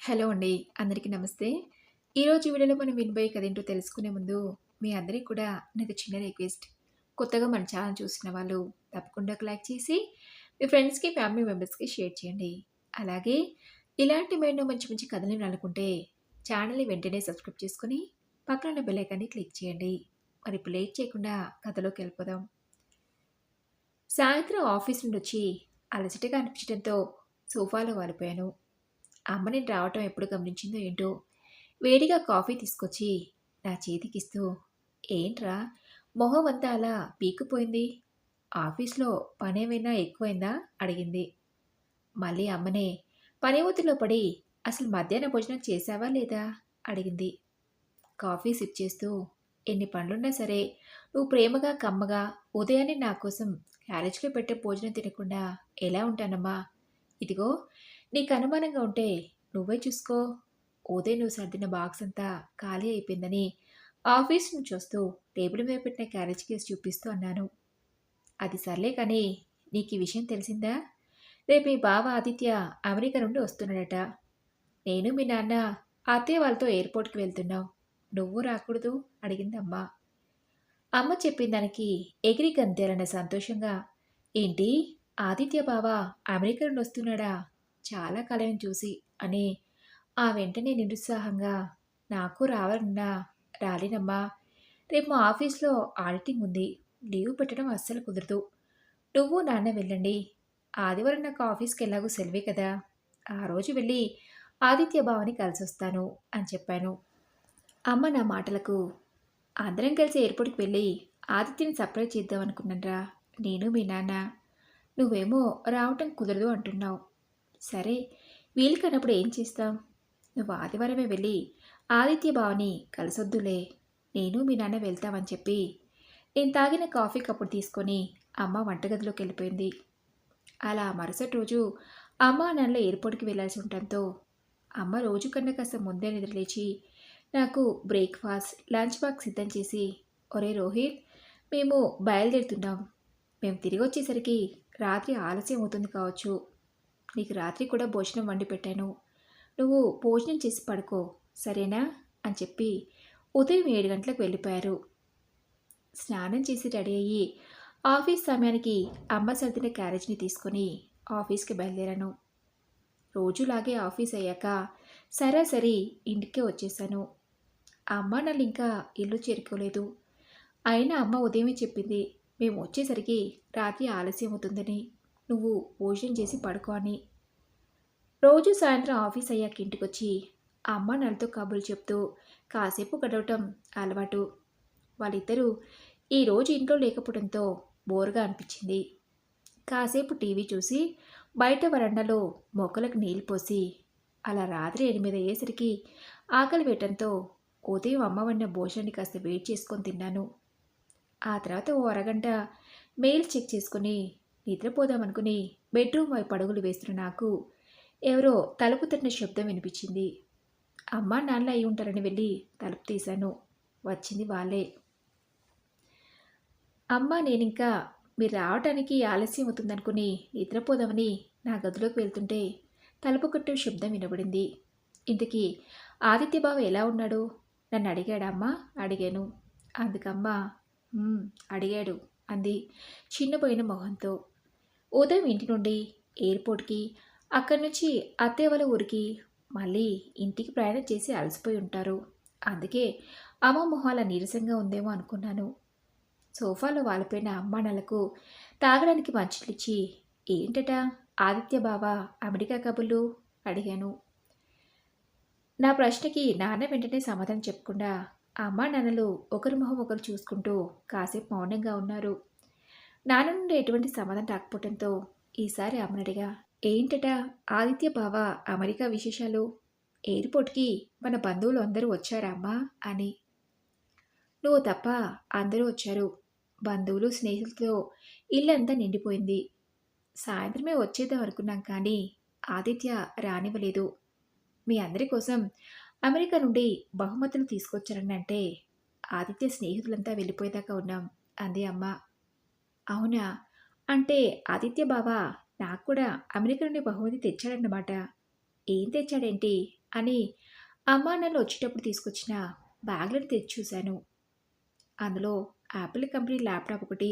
Hello అండి. అందరికీ నమస్తే. ఈరోజు వీడియోలో మనం వినబోయే కథేంటో తెలుసుకునే ముందు మీ అందరికి కూడా నాది చిన్న రిక్వెస్ట్. కొత్తగా మన ఛానల్ చూసిన వాళ్ళు తప్పకుండా ఒక లైక్ చేసి మీ ఫ్రెండ్స్‌కి, ఫ్యామిలీ మెంబర్స్‌కి షేర్ చేయండి. అలాగే ఇలాంటి మరెన్నో మంచి మంచి కథలు వినాలనుకుంటే ఛానల్‌ని వెంటనే సబ్స్క్రైబ్ చేసుకొని పక్కన ఉన్న బెల్ ఐకాన్‌ని క్లిక్ చేయండి. మరి ఇప్పుడు లేట్ చేయకుండా కథలోకి వెళ్ళిపోదాం. సాయంత్రం ఆఫీస్ నుండొచ్చి అలసటగా అనిపించడంతో సోఫాలో వాలిపోయాను. అమ్మ నేను రావటం ఎప్పుడు గమనించిందో ఏంటో, వేడిగా కాఫీ తీసుకొచ్చి నా చేతికిస్తూ, "ఏంట్రా మొహం అంతా అలా పీక్కుపోయింది? ఆఫీస్‌లో పనేమైనా ఎక్కువైందా?" అడిగింది. మళ్ళీ అమ్మనే పని ఒత్తిడిలో పడి, "అసలు మధ్యాహ్న భోజనం చేశావా లేదా?" అడిగింది. కాఫీ సిప్ చేస్తూ, "ఎన్ని పనులున్నా సరే, నువ్వు ప్రేమగా, కమ్మగా ఉదయాన్నే నా కోసం క్యారేజ్‌లో పెట్టే భోజనం తినకుండా ఎలా ఉంటానమ్మా? ఇదిగో నీకు అనుమానంగా ఉంటే నువ్వే చూసుకో. ఉదయం నువ్వు సర్దిన బాక్స్ అంతా ఖాళీ అయిపోయిందని ఆఫీస్ నుంచి వస్తూ టేబుల్ మీద పెట్టిన క్యారేజ్ కేసు చూపిస్తూ అన్నాను. అది సర్లే కానీ నీకు ఈ విషయం తెలిసిందా? రేపు మీ బావ ఆదిత్య అమెరికా నుండి వస్తున్నాడట. నేను మీ నాన్న అత్తయ్య వాళ్ళతో ఎయిర్పోర్ట్‌కి వెళ్తున్నాం. నువ్వు రాకూడదు అడిగిందమ్మ. అమ్మ చెప్పిన దానికి ఎగిరి గంతేలన్న సంతోషంగా, ఏంటి ఆదిత్య బావ అమెరికా నుండి వస్తున్నాడా? చాలా కాలం చూసి అని ఆ వెంటనే నిరుత్సాహంగా, నాకు రావాలనున్నా రాలేనమ్మా. రేపు మా ఆఫీస్‌లో ఆడిటింగ్ ఉంది. లీవ్ పెట్టడం అస్సలు కుదరదు. నువ్వు నాన్న వెళ్ళండి. ఆదివారం నాకు ఆఫీస్‌కి ఎలాగో సెలవే కదా! ఆ రోజు వెళ్ళి ఆదిత్య బావని కలిసొస్తాను అని చెప్పాను. అమ్మ నా మాటలకు, అందరం కలిసి ఎయిర్‌పోర్ట్‌కి వెళ్ళి ఆదిత్యని సర్ప్రైజ్ చేద్దామనుకున్నానురా. నేను మీ నాన్న. నువ్వేమో రావటం కుదరదు అంటున్నావు. సరే, వీలు కానప్పుడు ఏం చేస్తాం? నువ్వు ఆదివారమే వెళ్ళి ఆదిత్య బావని కలిసొద్దులే. నేను మీ నాన్న వెళ్తామని చెప్పి నేను తాగిన కాఫీ కప్పుడు తీసుకొని అమ్మ వంటగదిలోకి వెళ్ళిపోయింది. అలా మరుసటి రోజు అమ్మ నాన్నలు ఎయిర్‌పోర్ట్‌కి వెళ్ళాల్సి ఉండటంతో అమ్మ రోజు కన్నా కాస్త ముందే నిద్రలేచి నాకు బ్రేక్‌ఫాస్ట్, లంచ్ బాక్స్ సిద్ధం చేసి, "ఒరేయ్ రోహిత్! మేము బయలుదేరుతున్నాం. మేము తిరిగొచ్చేసరికి రాత్రి ఆలస్యం అవుతుంది కావచ్చు. నీకు రాత్రి కూడా భోజనం వండి పెట్టాను. నువ్వు భోజనం చేసి పడుకో. సరేనా?" అని చెప్పి ఉదయం 7 గంటలకు వెళ్ళిపోయారు. స్నానం చేసి రెడీ అయ్యి ఆఫీస్ సమయానికి అమ్మ సర్దిన క్యారేజ్‌ని తీసుకొని ఆఫీస్‌కి బయలుదేరాను. రోజులాగే ఆఫీస్ అయ్యాక సరాసరి ఇంటికే వచ్చేసాను. అమ్మ నాన్నింకా ఇల్లు చేరుకోలేదు. అయినా అమ్మ ఉదయమే చెప్పింది, మేము వచ్చేసరికి రాత్రి ఆలస్యం అవుతుందని. నువ్వు భోజనం చేసి పడుకో అని. రోజు సాయంత్రం ఆఫీస్ అయ్యాక ఇంటికొచ్చి అమ్మ నాన్నలతో కబుర్లు చెప్తూ కాసేపు గడవటం అలవాటు. వాళ్ళిద్దరూ ఈరోజు ఇంట్లో లేకపోవడంతో బోరుగా అనిపించింది. కాసేపు టీవీ చూసి బయట వరండాలో మొక్కలకు నీళ్లు పోసి అలా రాత్రి 8 అయ్యేసరికి ఆకలి వేయటంతో ఉదయం అమ్మ వండిన భోజనాన్ని కాస్త వేడి చేసుకొని తిన్నాను. ఆ తర్వాత ఓ అరగంట మెయిల్ చెక్ చేసుకుని నిద్రపోదామనుకుని బెడ్రూమ్ వైపు అడుగులు వేస్తున్న నాకు ఎవరో తలుపు తట్టిన శబ్దం వినిపించింది. అమ్మ నాన్న అయి ఉంటారని వెళ్ళి తలుపు తీశాను. వచ్చింది వాళ్ళే. అమ్మ నేనింకా మీరు రావటానికి ఆలస్యం అవుతుందనుకుని నిద్రపోదామని నా గదిలోకి వెళ్తుంటే తలుపు కొట్టే శబ్దం వినబడింది. ఇంతకీ ఆదిత్య బావ ఎలా ఉన్నాడు? నన్ను అడిగాడా అమ్మా? అడిగాను. అందుకమ్మ "ఉమ్, అడిగాడు" అంది చిన్నపోయిన మొహంతో. ఉదయం ఇంటి నుండి ఎయిర్పోర్ట్‌కి, అక్కడి నుంచి అత్తయ్య వాళ్ళ ఊరికి, మళ్ళీ ఇంటికి ప్రయాణం చేసి అలసిపోయి ఉంటారు. అందుకే అమ్మ మొహం అలా నీరసంగా ఉందేమో అనుకున్నాను. సోఫాలో వాలిపోయిన అమ్మానాన్నలకు తాగడానికి మంచినీళ్ళిచ్చి, ఏంటట ఆదిత్య బావ అమెరికా కబుర్లు? అడిగాను. నా ప్రశ్నకి నాన్న వెంటనే సమాధానం చెప్పకుండా అమ్మానాన్నలు ఒకరి మొహం ఒకరు చూసుకుంటూ కాసేపు మౌనంగా ఉన్నారు. నాన్న నుండి ఎటువంటి సమాధానం రాకపోవడంతో ఈసారి అమ్మనడిగా, ఏంటట ఆదిత్య బావ అమెరికా విశేషాలు? ఎయిర్‌పోర్ట్‌కి మన బంధువులు అందరూ వచ్చారా అమ్మా? అని. నువ్వు తప్ప అందరూ వచ్చారు. బంధువులు, స్నేహితులతో ఇల్లంతా నిండిపోయింది. సాయంత్రమే వచ్చేద్దాం అనుకున్నాం కానీ ఆదిత్య రానివ్వలేదు. మీ అందరి కోసం అమెరికా నుండి బహుమతులు తీసుకొచ్చారనంటే ఆదిత్య స్నేహితులంతా వెళ్ళిపోయేదాకా ఉన్నాం అంది అమ్మ. అవునా? అంటే ఆదిత్య బావ నాకు కూడా అమెరికా నుండి బహుమతి తెచ్చాడన్నమాట. ఏం తెచ్చాడేంటి? అని అమ్మా నాన్న వచ్చేటప్పుడు తీసుకొచ్చిన బ్యాగ్‌లను తెరిచి చూశాను. అందులో యాపిల్ కంపెనీ ల్యాప్‌టాప్ ఒకటి,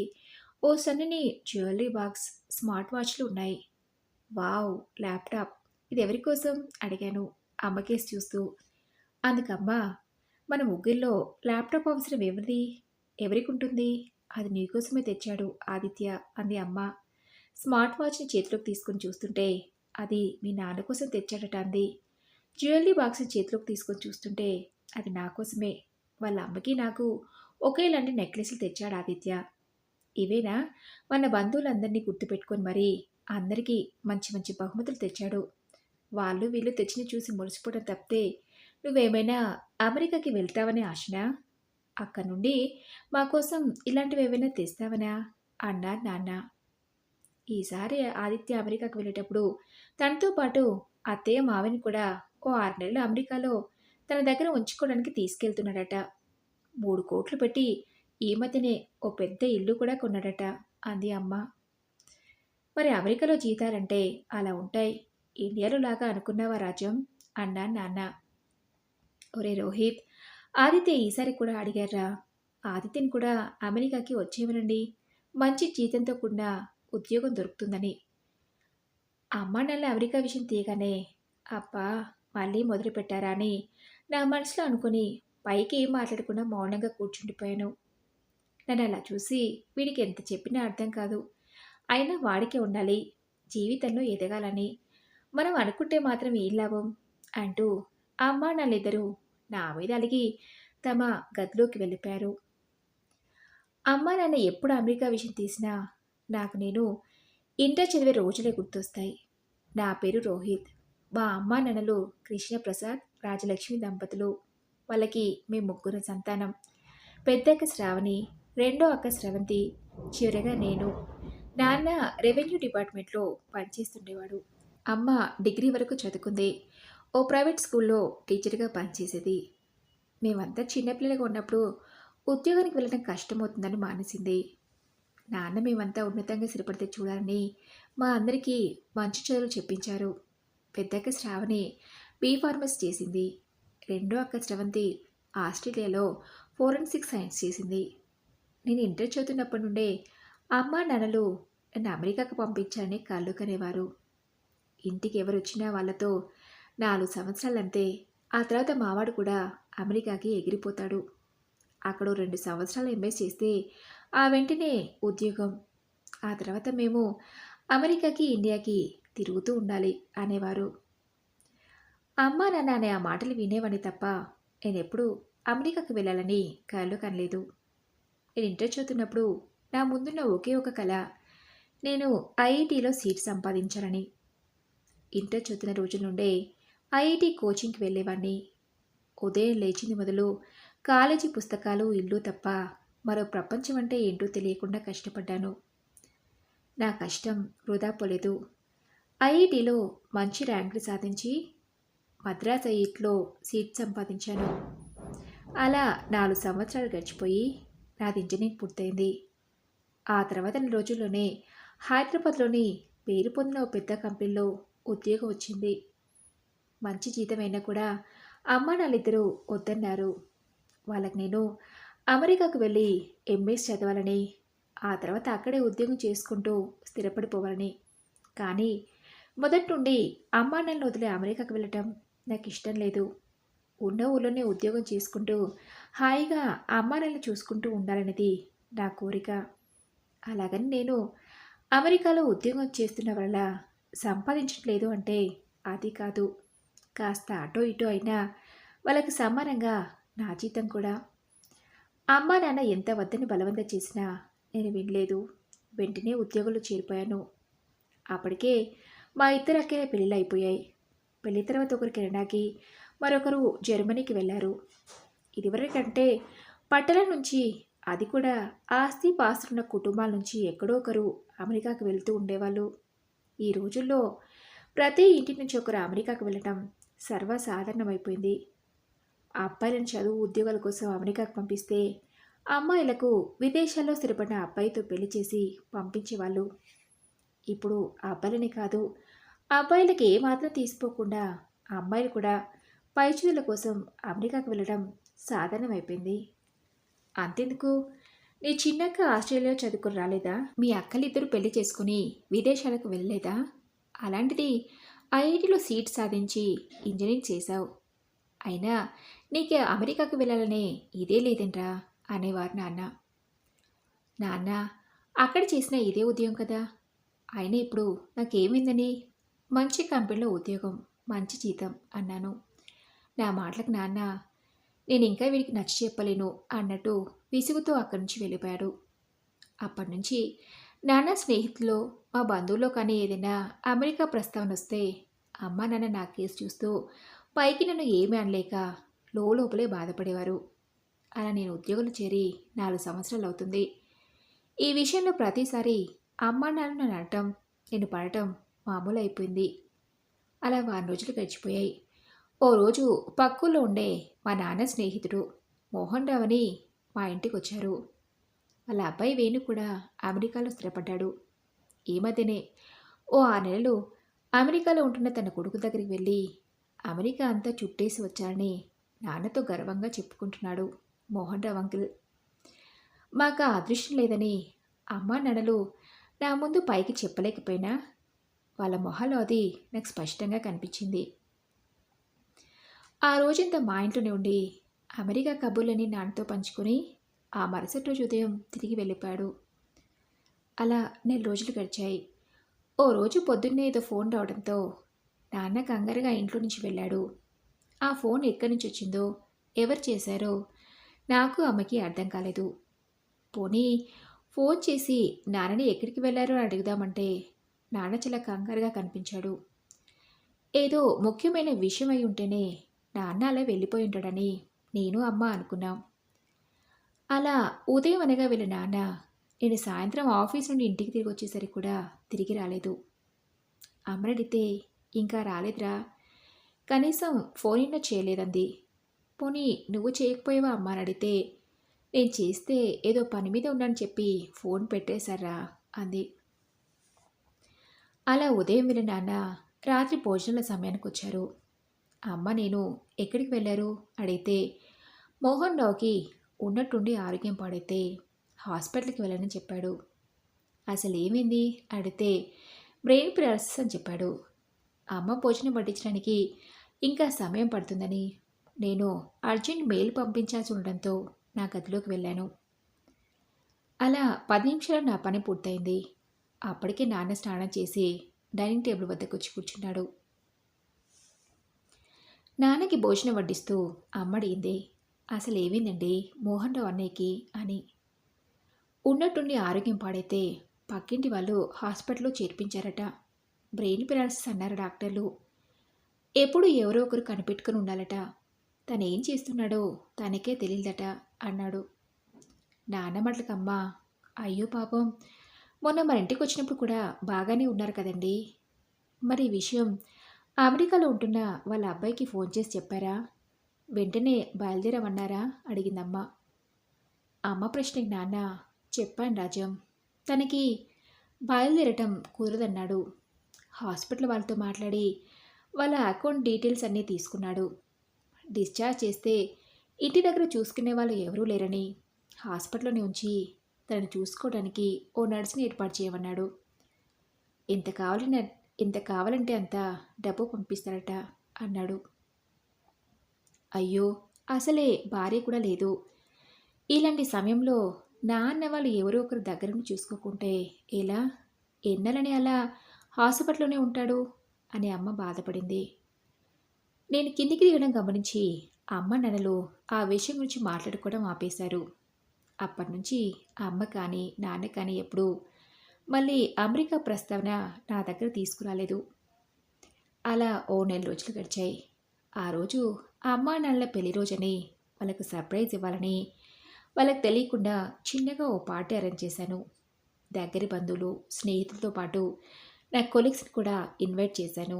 ఓ సన్నని జ్యువెలరీ బాక్స్, స్మార్ట్ వాచ్‌లు ఉన్నాయి. వావ్! ల్యాప్‌టాప్. ఇదెవరి కోసం? అడిగాను అమ్మకేసి చూస్తూ. అందుకమ్మ, మన ముగ్గురిలో ల్యాప్‌టాప్ అవసరం ఎవరిది? ఎవరికుంటుంది? అది నీకోసమే తెచ్చాడు ఆదిత్య అంది అమ్మ. స్మార్ట్ వాచ్‌ని చేతిలోకి తీసుకొని చూస్తుంటే, అది మీ నాన్న కోసం తెచ్చాడట అంది. జ్యువెలరీ బాక్స్‌ని చేతిలోకి తీసుకొని చూస్తుంటే, అది నా కోసమే. వాళ్ళ అమ్మకి నాకు ఒకేలాంటి నెక్లెస్‌లు తెచ్చాడు ఆదిత్య. ఇవేనా? మన బంధువులందరినీ గుర్తుపెట్టుకొని మరీ అందరికీ మంచి మంచి బహుమతులు తెచ్చాడు. వాళ్ళు వీళ్ళు తెచ్చినవి చూసి మురిసిపోవడం తప్పితే నువ్వేమైనా అమెరికాకి వెళ్తావనే ఆశనా? అక్కడి నుండి మా కోసం ఇలాంటివేవైనా తెస్తావనా? అన్నారు నాన్న. ఈసారి ఆదిత్య అమెరికాకి వెళ్ళేటప్పుడు తనతో పాటు అత్తయ్య మావయ్యని కూడా ఓ 6 నెలలు అమెరికాలో తన దగ్గర ఉంచుకోవడానికి తీసుకెళ్తున్నాడట. 3,00,00,000 పెట్టి ఈ మధ్యనే ఓ పెద్ద ఇల్లు కూడా కొన్నాడట అంది అమ్మ. మరి అమెరికాలో జీతాలంటే అలా ఉంటాయి. ఇండియాలో లాగా అనుకున్నావా రాజ్యం? అన్నాను నాన్న. ఒరే రోహిత్, ఆదిత్య ఈసారి కూడా అడిగారా? ఆదిత్యని కూడా అమెరికాకి వచ్చేవనండి. మంచి జీతంతో కూడిన ఉద్యోగం దొరుకుతుందని. అమ్మా నాన్న అమెరికా విషయం తీయగానే, అబ్బా! మళ్ళీ మొదలుపెట్టారా అని నా మనసులో అనుకుని పైకి ఏం మాట్లాడకుండా మౌనంగా కూర్చుండిపోయాను. నన్ను అలా చూసి వీడికి ఎంత చెప్పినా అర్థం కాదు. అయినా వాడికే ఉండాలి జీవితంలో ఎదగాలని. మనం అనుకుంటే మాత్రం ఏం లాభం? అంటూ అమ్మా నాన్నలిద్దరూ నా మీద అలిగి తమ గదిలోకి వెళ్ళిపోయారు. అమ్మా నాన్న ఎప్పుడు అమెరికా విషయం తీసినా నాకు నేను ఇంటర్ చదివే రోజులే గుర్తొస్తాయి. నా పేరు రోహిత్. మా అమ్మా నాన్నలు కృష్ణప్రసాద్, రాజలక్ష్మి దంపతులు. వాళ్ళకి మేము ముగ్గురు సంతానం. పెద్దక్క శ్రావణి, రెండో అక్క స్రవంతి, చివరగా నేను. నాన్న రెవెన్యూ డిపార్ట్మెంట్లో పనిచేస్తుండేవాడు. అమ్మ డిగ్రీ వరకు చదువుకుంది. ఓ ప్రైవేట్ స్కూల్లో టీచర్గా పనిచేసేది. మేమంతా చిన్నపిల్లలుగా ఉన్నప్పుడు ఉద్యోగానికి వెళ్ళడం కష్టమవుతుందని మానేసింది. నాన్న మేమంతా ఉన్నతంగా స్థిరపడితే చూడాలని మా అందరికీ మంచి చదువులు చెప్పించారు. పెద్దక్క శ్రావణి ఫార్మసీ చేసింది. రెండో అక్క స్రవంతి ఆస్ట్రేలియాలో ఫోరెన్సిక్ సైన్స్ చేసింది. నేను ఇంటర్ చదువుతున్నప్పటి నుండే అమ్మా నాన్నలు నన్ను అమెరికాకు పంపించాలని కళ్ళు కనేవారు. ఇంటికి ఎవరొచ్చినా వాళ్ళతో 4 సంవత్సరాలంతే. ఆ తర్వాత మావాడు కూడా అమెరికాకి ఎగిరిపోతాడు. అక్కడ 2 సంవత్సరాలు ఎంఎస్ చేస్తే ఆ వెంటనే ఉద్యోగం. ఆ తర్వాత మేము అమెరికాకి, ఇండియాకి తిరుగుతూ ఉండాలి అనేవారు. అమ్మా నాన్న అనే ఆ మాటలు వినేవాడిని తప్ప నేనెప్పుడూ అమెరికాకి వెళ్ళాలని కలలో కనలేదు. నేను ఇంటర్ చదువుతున్నప్పుడు నా ముందున్న ఒకే ఒక కల నేను ఐఐటీలో సీట్ సంపాదించాలని. ఇంటర్ చదువుతున్న రోజుల నుండే ఐఐటీ కోచింగ్కి వెళ్ళేవాడిని. ఉదయం లేచింది మొదలు కాలేజీ పుస్తకాలు, ఇల్లు తప్ప మరో ప్రపంచం అంటే ఏంటో తెలియకుండా కష్టపడ్డాను. నా కష్టం వృధా పోలేదు. ఐఐటీలో మంచి ర్యాంకులు సాధించి మద్రాస్ ఐఐటీలో సీట్ సంపాదించాను. అలా 4 సంవత్సరాలు గడిచిపోయి నాది ఇంజనీరింగ్ పూర్తయింది. ఆ తర్వాత రోజుల్లోనే హైదరాబాద్లోని పేరు పొందిన ఓ పెద్ద కంపెనీలో ఉద్యోగం వచ్చింది. మంచి జీతమైనా కూడా అమ్మ నాన్నిద్దరూ వద్దన్నారు. వాళ్ళకి నేను అమెరికాకు వెళ్ళి ఎంఎస్ చదవాలని, ఆ తర్వాత అక్కడే ఉద్యోగం చేసుకుంటూ స్థిరపడిపోవాలని. కానీ మొదటి నుండి అమ్మా నాన్నలు వదిలే అమెరికాకు వెళ్ళటం నాకు ఇష్టం లేదు. ఉన్న ఊళ్ళోనే ఉద్యోగం చేసుకుంటూ హాయిగా అమ్మా నాన్నలు చూసుకుంటూ ఉండాలనేది నా కోరిక. అలాగని నేను అమెరికాలో ఉద్యోగం చేస్తున్న వల్ల సంపాదించట్లేదు అంటే అది కాదు. కాస్త అటో ఇటో అయినా వాళ్ళకి సమానంగా నా జీతం కూడా. అమ్మా నాన్న ఎంత వద్దని బలవంతం చేసినా నేను వినలేదు. వెంటనే ఉద్యోగంలో చేరిపోయాను. అప్పటికే మా ఇద్దరు అక్కయ్య పెళ్ళిళ్ళు అయిపోయాయి. పెళ్లి తర్వాత ఒకరు కెనడాకి, మరొకరు జర్మనీకి వెళ్ళారు. ఇదివరకంటే పట్టణం నుంచి, అది కూడా ఆస్తి పాస్తున్న కుటుంబాల నుంచి ఎక్కడో ఒకరు అమెరికాకు వెళ్తూ ఉండేవాళ్ళు. ఈ రోజుల్లో ప్రతి ఇంటి నుంచి ఒకరు అమెరికాకు వెళ్ళటం సర్వసాధారణమైపోయింది. అబ్బాయిలను చదువు ఉద్యోగాల కోసం అమెరికాకు పంపిస్తే అమ్మాయిలకు విదేశాల్లో స్థిరపడిన అబ్బాయితో పెళ్లి చేసి పంపించేవాళ్ళు. ఇప్పుడు అబ్బాయిలని కాదు, అబ్బాయిలకి ఏమాత్రం తీసిపోకుండా అమ్మాయిలు కూడా పై చదువుల కోసం అమెరికాకు వెళ్ళడం సాధారణమైపోయింది. అంతెందుకు, నీ చిన్నక్క ఆస్ట్రేలియా చదువుకుని రాలేదా? మీ అక్కలిద్దరూ పెళ్లి చేసుకుని విదేశాలకు వెళ్ళలేదా? అలాంటిది ఐఐటీలో సీట్ సాధించి ఇంజనీరింగ్ చేశావు. అయినా నీకు అమెరికాకు వెళ్ళాలనే ఇదే లేదంట్రా అనేవారు నాన్న. నాన్న, అక్కడ చేసిన ఇదే ఉద్యోగం కదా. అయినా ఇప్పుడు నాకేమైందని? మంచి కంపెనీలో ఉద్యోగం, మంచి జీతం అన్నాను. నా మాటలకు నాన్న నేను ఇంకా వీడికి నచ్చ చెప్పలేను అన్నట్టు విసుగుతో అక్కడి నుంచి వెళ్ళిపోయాడు. అప్పటి నుంచి నాన్న స్నేహితుల్లో, మా బంధువుల్లో కానీ ఏదైనా అమెరికా ప్రస్తావన వస్తే అమ్మ నాన్న నా కేసు చూస్తూ పైకి నన్ను ఏమీ అనలేక లోపలే బాధపడేవారు. అలా నేను ఉద్యోగంలో చేరి 4 సంవత్సరాలు అవుతుంది. ఈ విషయంలో ప్రతిసారి అమ్మ నాన్న నన్ను అనటం, నేను పడటం మామూలు అయిపోయింది. అలా వారం రోజులు గడిచిపోయాయి. ఓ రోజు పక్కూర్లో ఉండే మా నాన్న స్నేహితుడు మోహన్ రావు అని మా ఇంటికి వచ్చారు. వాళ్ళ అబ్బాయి వేణు కూడా అమెరికాలో స్థిరపడ్డాడు. ఈ మధ్యనే ఓ 6 నెలలు అమెరికాలో ఉంటున్న తన కొడుకు దగ్గరికి వెళ్ళి అమెరికా అంతా చుట్టేసి వచ్చారని నాన్నతో గర్వంగా చెప్పుకుంటున్నాడు మోహన్ రావు అంకుల్. మాకు ఆ అదృష్టం లేదని అమ్మా నాన్నలు నా ముందు పైకి చెప్పలేకపోయినా వాళ్ళ మొహాలో అది నాకు స్పష్టంగా కనిపించింది. ఆ రోజంతా మా ఇంట్లోనే ఉండి అమెరికా కబుర్లని నాన్నతో పంచుకొని ఆ మరుసటి రోజు ఉదయం తిరిగి వెళ్ళిపోయాడు. అలా 4 రోజులు గడిచాయి. ఓ రోజు పొద్దున్నే ఏదో ఫోన్ రావడంతో నాన్న కంగారుగా ఇంట్లో నుంచి వెళ్ళాడు. ఆ ఫోన్ ఎక్కడి నుంచి వచ్చిందో, ఎవరు చేశారో నాకు అమ్మకి అర్థం కాలేదు. పోనీ ఫోన్ చేసి నాన్నని ఎక్కడికి వెళ్ళారో అని అడుగుదామంటే నాన్న చాలా కంగారుగా కనిపించాడు. ఏదో ముఖ్యమైన విషయం అయి ఉంటేనే నాన్న అలా వెళ్ళిపోయి ఉంటాడని నేను అమ్మ అనుకున్నాం. అలా ఉదయం అనగా వెళ్ళిన నాన్న నేను సాయంత్రం ఆఫీస్ నుండి ఇంటికి తిరిగి వచ్చేసరికి కూడా తిరిగి రాలేదు. అమ్మనడిగితే ఇంకా రాలేదురా, కనీసం ఫోన్ అయినా చేయలేదంది. పోనీ నువ్వు చేయకపోయావా అమ్మ అని అడిగితే నేను చేస్తే ఏదో పని మీద ఉన్నానని చెప్పి ఫోన్ పెట్టేశారా అంది. అలా ఉదయం వెళ్ళిన నాన్న రాత్రి భోజనాల సమయానికి వచ్చారు. అమ్మ నేను ఎక్కడికి వెళ్ళారు అడిగితే మోహన్ రావుకి ఉన్నట్టుండి ఆరోగ్యం పాడైతే హాస్పిటల్కి వెళ్ళానని చెప్పాడు. అసలు ఏమైంది అడిగితే బ్రెయిన్ పెరాలసిస్ అని చెప్పాడు. అమ్మ భోజనం పట్టించడానికి ఇంకా సమయం పడుతుందని నేను అర్జెంట్ మెయిల్ పంపించాల్సి ఉండడంతో నా గదిలోకి వెళ్ళాను. అలా 10 నిమిషాలు నా పని పూర్తయింది. అప్పటికే నాన్న స్నానం చేసి డైనింగ్ టేబుల్ వద్దకు వచ్చి కూర్చున్నాడు. నాన్నకి భోజనం వడ్డిస్తూ అమ్మ అడిగింది, అసలు ఏమైందండి మోహన్ రావు అన్నయ్యకి అని. ఉన్నట్టుండి ఆరోగ్యం పాడైతే పక్కింటి వాళ్ళు హాస్పిటల్లో చేర్పించారట. బ్రెయిన్ పెరాలసిస్ అన్నారు డాక్టర్లు. ఎప్పుడు ఎవరో ఒకరు కనిపెట్టుకుని ఉండాలట. తను ఏం చేస్తున్నాడో తనకే తెలియదట అన్నాడు. నాన్న మాటలకమ్మ, అయ్యో పాపం, మొన్న మన ఇంటికి వచ్చినప్పుడు కూడా బాగానే ఉన్నారు కదండి. మరి ఈ విషయం అమెరికాలో ఉంటున్న వాళ్ళ అబ్బాయికి ఫోన్ చేసి చెప్పారా? వెంటనే బయలుదేరమన్నారా అడిగిందమ్మ. అమ్మ ప్రశ్నకి నాన్న, చెప్పాను రాజం, తనకి బయలుదేరటం కుదరదన్నాడు. హాస్పిటల్ వాళ్ళతో మాట్లాడి వాళ్ళ అకౌంట్ డీటెయిల్స్ అన్నీ తీసుకున్నాడు. డిశ్చార్జ్ చేస్తే ఇంటి దగ్గర చూసుకునే వాళ్ళు ఎవరూ లేరని హాస్పిటల్లోనే ఉంచి తనని చూసుకోవడానికి ఓ నర్సుని ఏర్పాటు చేయమన్నాడు. ఎంత కావాలంటే అంత డబ్బు పంపిస్తారట అన్నాడు. అయ్యో, అసలే భార్య కూడా లేదు. ఇలాంటి సమయంలో నా అన్న వాళ్ళు ఎవరో ఒకరు దగ్గరను చూసుకోకుంటే ఎలా? ఎన్నెలని అలా హాస్పిటల్లోనే ఉంటాడు అని అమ్మ బాధపడింది. నేను కిందికి దిగడం గమనించి అమ్మ నాన్నలు ఆ విషయం గురించి మాట్లాడుకోవడం ఆపేశారు. అప్పటి నుంచి అమ్మ కానీ నాన్న కానీ ఎప్పుడూ మళ్ళీ అమెరికా ప్రస్తావన నా దగ్గర తీసుకురాలేదు. అలా ఓ 4 రోజులు గడిచాయి. ఆ రోజు అమ్మా నాన్నల పెళ్లి రోజని వాళ్ళకు సర్ప్రైజ్ ఇవ్వాలని వాళ్ళకి తెలియకుండా చిన్నగా ఓ పార్టీ అరేంజ్ చేశాను. దగ్గరి బంధువులు, స్నేహితులతో పాటు నా కొలీగ్స్ని కూడా ఇన్వైట్ చేశాను.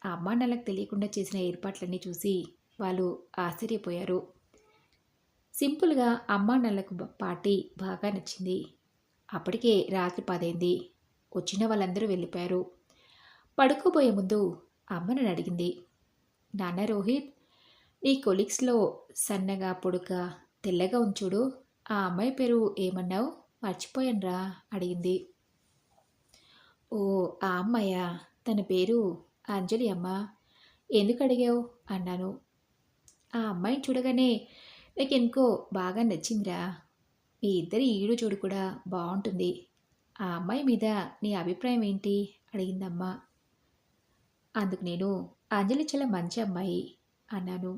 ఆ అమ్మా నాన్నలకు తెలియకుండా చేసిన ఏర్పాట్లన్నీ చూసి వాళ్ళు ఆశ్చర్యపోయారు. సింపుల్గా అమ్మా నాన్నలకు పార్టీ బాగా నచ్చింది. అప్పటికే రాత్రి 10 అయింది. వచ్చిన వాళ్ళందరూ వెళ్ళిపోయారు. పడుకోబోయే ముందు అమ్మ నన్ను అడిగింది, నాన్న రోహిత్, నీ కొలీగ్స్‌లో సన్నగా, పొడుగ్గా, తెల్లగా ఉంది చూడు. ఆ అమ్మాయి పేరు ఏమన్నావు? మర్చిపోయానురా అడిగింది. ఓహ్! ఆ అమ్మాయా? తన పేరు అంజలి అమ్మా. ఎందుకడిగావు? అన్నాను. ఆ అమ్మాయిని చూడగానే నాకెందుకో బాగా నచ్చిందిరా. మీ ఇద్దరి ఈడు జోడు కూడా బావుంటుంది. ఆ అమ్మాయి మీద నీ అభిప్రాయం ఏంటి? అడిగిందమ్మ. అందుకు నేను అంజలి చాలా మంచి అమ్మాయి అన్నాను.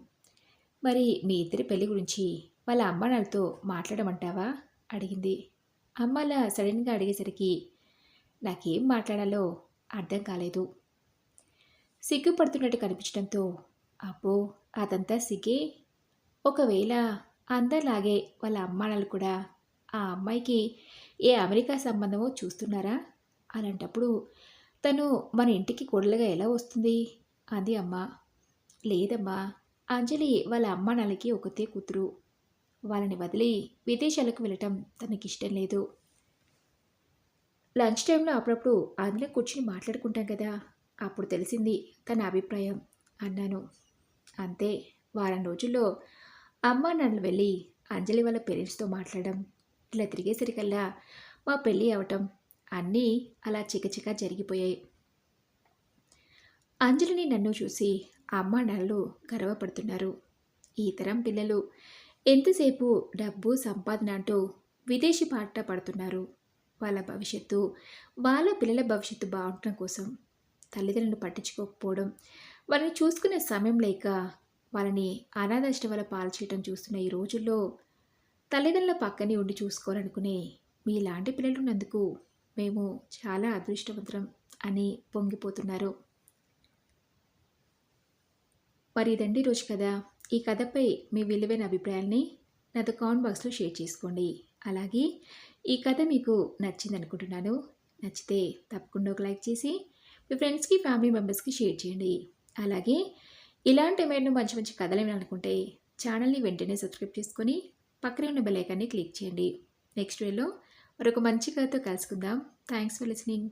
మరి మీ ఇద్దరి పెళ్లి గురించి వాళ్ళ అమ్మానాన్నలతో మాట్లాడమంటావా? అడిగింది. అమ్మ అలా సడన్‌గా అడిగేసరికి నాకేం మాట్లాడాలో అర్థం కాలేదు. సిగ్గుపడుతున్నట్టు కనిపించడంతో అబ్బో! అదంతా సిగ్గే. ఒకవేళ అందరిలాగే వాళ్ళ అమ్మానాన్నలు కూడా ఆ అమ్మాయికి ఏ అమెరికా సంబంధమో చూస్తున్నారా? అలాంటప్పుడు తను మన ఇంటికి కోడలుగా ఎలా వస్తుంది? అంది అమ్మ. లేదమ్మా. అంజలి వాళ్ళ అమ్మానాన్నలకి ఒకతే కూతురు. వాళ్ళని వదిలి విదేశాలకు వెళ్ళటం తనకిష్టం లేదు. లంచ్ టైంలో అప్పుడప్పుడు అందరం కూర్చుని మాట్లాడుకుంటాం కదా! అప్పుడు తెలిసింది తన అభిప్రాయం అన్నాను. అంతే. వారం రోజుల్లో అమ్మానాన్నలు వెళ్ళి అంజలి వాళ్ళ పేరెంట్స్‌తో మాట్లాడడం, ఇలా తిరిగేసరికల్లా మా పెళ్ళి అవ్వటం అన్నీ అలా చకచకా జరిగిపోయాయి. అంజలిని నన్ను చూసి అమ్మానాన్నలు గర్వపడుతున్నారు. ఈ తరం పిల్లలు ఎంతసేపు డబ్బు, సంపాదన అంటూ విదేశీ బాట పడుతున్నారు. వాళ్ళ భవిష్యత్తు, వాళ్ళ పిల్లల భవిష్యత్తు బావుండటం కోసం తల్లిదండ్రులను పట్టించుకోకపోవడం, వాళ్ళని చూసుకునే సమయం లేక వాళ్ళని అనాథాశ్రమాల పాలు చేయటం చూస్తున్న ఈ రోజుల్లో తల్లిదండ్రుల పక్కనే ఉండి చూసుకోవాలనుకునే మీలాంటి పిల్లలున్నందుకు మేము చాలా అదృష్టవంతులం అని పొంగిపోతున్నారు. మరి ఇదండి ఈరోజు కథ. ఈ కథపై మీ విలువైన అభిప్రాయాల్ని నాతో కామెంట్ బాక్స్‌లో షేర్ చేసుకోండి. అలాగే ఈ కథ మీకు నచ్చిందనుకుంటున్నాను. నచ్చితే తప్పకుండా ఒక లైక్ చేసి మీ ఫ్రెండ్స్‌కి, ఫ్యామిలీ మెంబర్స్‌కి షేర్ చేయండి. అలాగే ఇలాంటి ఏమైనా మంచి మంచి కథలు వినాలనుకుంటే ఛానల్‌ని వెంటనే సబ్స్క్రైబ్ చేసుకొని పక్కనే ఉన్న బెల్ ఐకాన్‌ని క్లిక్ చేయండి. నెక్స్ట్ వీడియోలో మరొక మంచి కథతో కలుసుకుందాం. Thanks for listening.